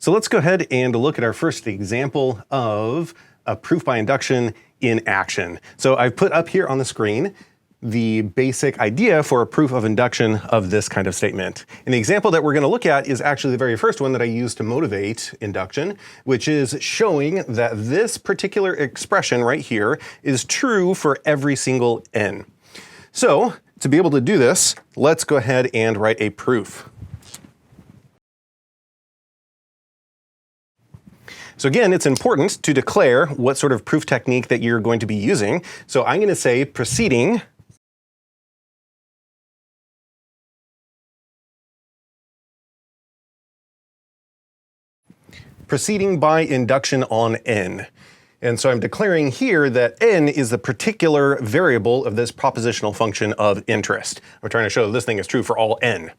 So let's go ahead and look at our first example of a proof by induction in action. So I've put up here on the screen the basic idea for a proof of induction of this kind of statement. And the example that we're going to look at is actually the very first one that I used to motivate induction, which is showing that this particular expression right here is true for every single n. So to be able to do this, let's go ahead and write a proof. So again, it's important to declare what sort of proof technique that you're going to be using. So I'm going to say proceeding by induction on n. And so I'm declaring here that n is the particular variable of this propositional function of interest. We're trying to show that this thing is true for all n.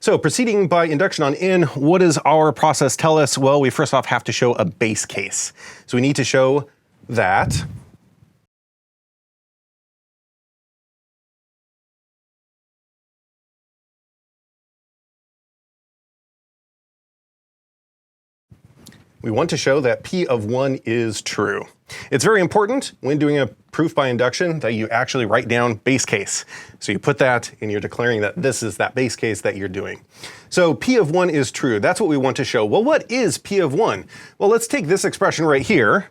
So proceeding by induction on n, what does our process tell us? Well, we first off have to show a base case. So we need to show that we want to show that P of 1 is true. It's very important when doing a proof by induction that you actually write down base case. So you put that and you're declaring that this is that base case that you're doing. So P of 1 is true. That's what we want to show. Well, what is P of 1? Well, let's take this expression right here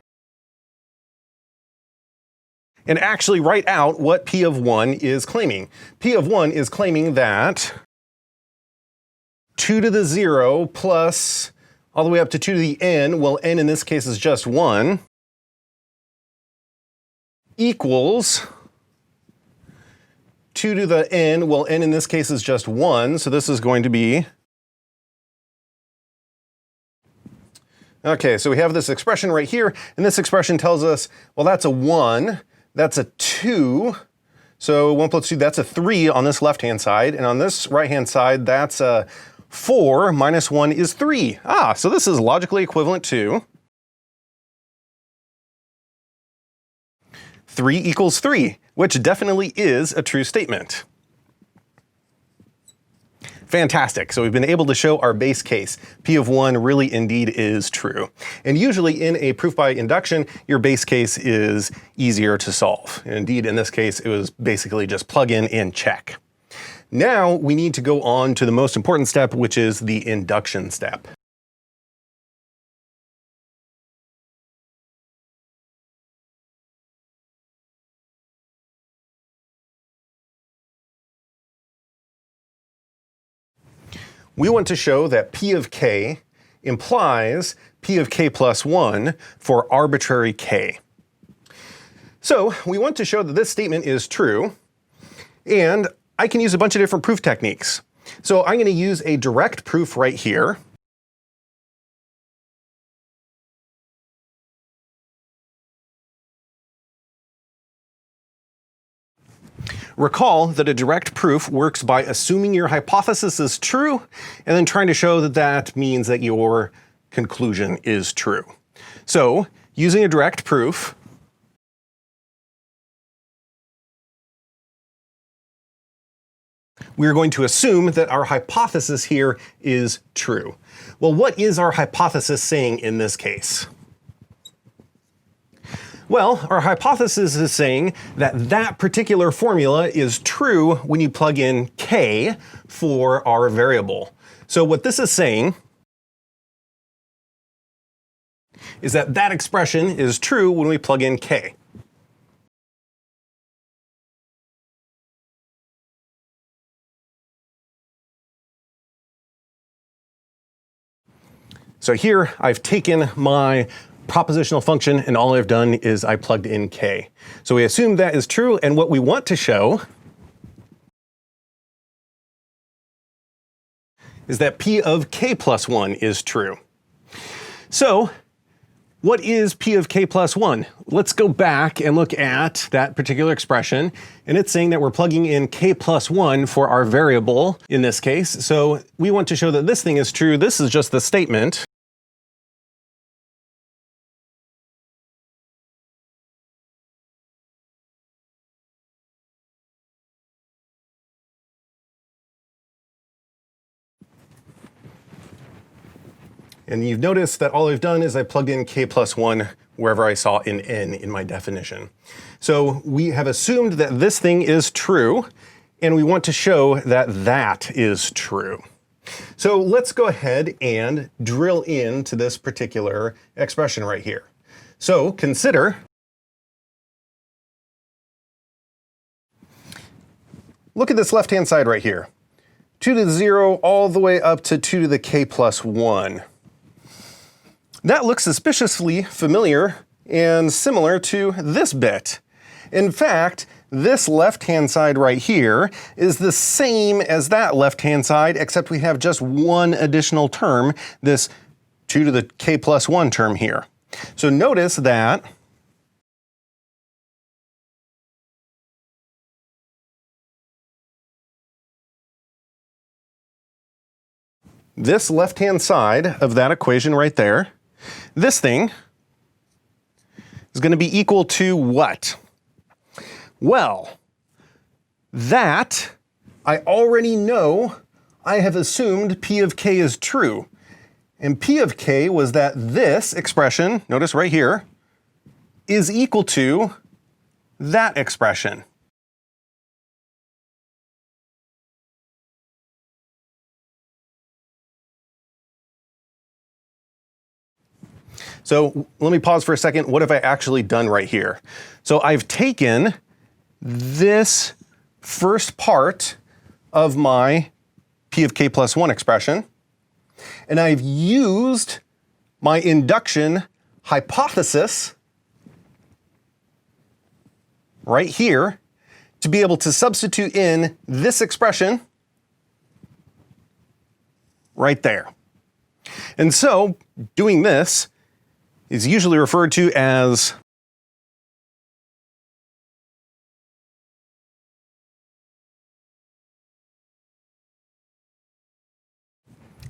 and actually write out what P of 1 is claiming. P of 1 is claiming that 2 to the 0 plus all the way up to 2 to the n, well, n in this case is just 1, equals 2 to the n, well, n in this case is just 1, so this is going to be, okay, so we have this expression right here, and this expression tells us, well, that's a 1, that's a 2, so 1 plus 2, that's a 3 on this left-hand side, and on this right-hand side, that's a 4 minus 1 is 3. So this is logically equivalent to 3 equals 3, which definitely is a true statement. Fantastic. So we've been able to show our base case. P of 1 really indeed is true. And usually in a proof by induction, your base case is easier to solve. And indeed, in this case, it was basically just plug in and check. Now we need to go on to the most important step, which is the induction step. We want to show that P of k implies P of k plus 1 for arbitrary k. So we want to show that this statement is true, and I can use a bunch of different proof techniques. So I'm going to use a direct proof right here. Recall that a direct proof works by assuming your hypothesis is true and then trying to show that that means that your conclusion is true. So using a direct proof, we're going to assume that our hypothesis here is true. Well, what is our hypothesis saying in this case? Well, our hypothesis is saying that that particular formula is true when you plug in k for our variable. So what this is saying is that that expression is true when we plug in k. So here I've taken my propositional function and all I've done is I plugged in k. So we assume that is true, and what we want to show is that P of k plus 1 is true. So what is P of k plus 1? Let's go back and look at that particular expression, and it's saying that we're plugging in k plus 1 for our variable in this case. So we want to show that this thing is true. This is just the statement. And you've noticed that all I've done is I plugged in k plus 1 wherever I saw an n in my definition. So we have assumed that this thing is true, and we want to show that that is true. So let's go ahead and drill into this particular expression right here. So consider, look at this left-hand side right here. 2 to the 0 all the way up to 2 to the k plus 1. That looks suspiciously familiar and similar to this bit. In fact, this left-hand side right here is the same as that left-hand side, except we have just one additional term, this 2 to the k plus 1 term here. So notice that this left-hand side of that equation right there, this thing is going to be equal to what? Well, that I already know. I have assumed P of k is true. And P of k was that this expression, notice right here, is equal to that expression. So let me pause for a second. What have I actually done right here? So I've taken this first part of my P of k plus 1 expression, and I've used my induction hypothesis right here to be able to substitute in this expression right there. And so doing this is usually referred to as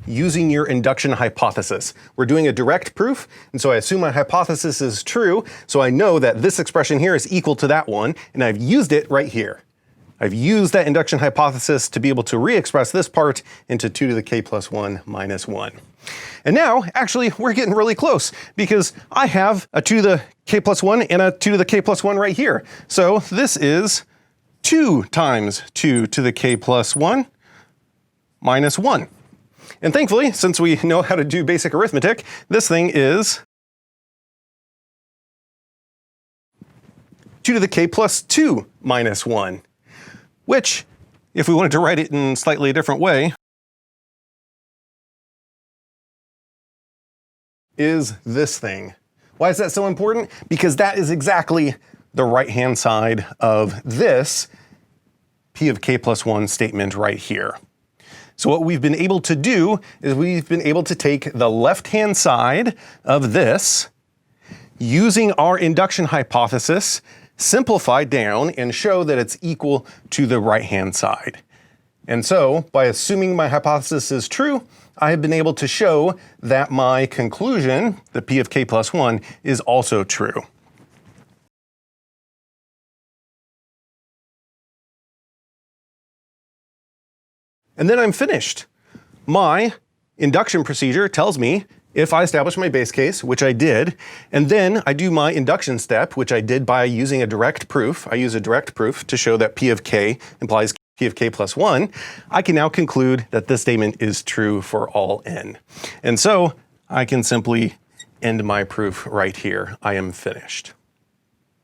using your induction hypothesis. We're doing a direct proof, and so I assume my hypothesis is true, so I know that this expression here is equal to that one, and I've used it right here. I've used that induction hypothesis to be able to re-express this part into 2 to the k plus 1 minus 1. And now, actually, we're getting really close because I have a 2 to the k plus 1 and a 2 to the k plus 1 right here. So this is 2 times 2 to the k plus 1 minus 1. And thankfully, since we know how to do basic arithmetic, this thing is 2 to the k plus 2 minus 1, which, if we wanted to write it in slightly a different way, is this thing. Why is that so important? Because that is exactly the right-hand side of this P of k plus 1 statement right here. So what we've been able to do is we've been able to take the left-hand side of this, using our induction hypothesis, simplify down and show that it's equal to the right-hand side. And so, by assuming my hypothesis is true, I have been able to show that my conclusion, the P of k plus 1, is also true. And then I'm finished. My induction procedure tells me if I establish my base case, which I did, and then I do my induction step, which I did by using a direct proof. I use a direct proof to show that P of k implies P of k plus 1. I can now conclude that this statement is true for all n. And so I can simply end my proof right here. I am finished.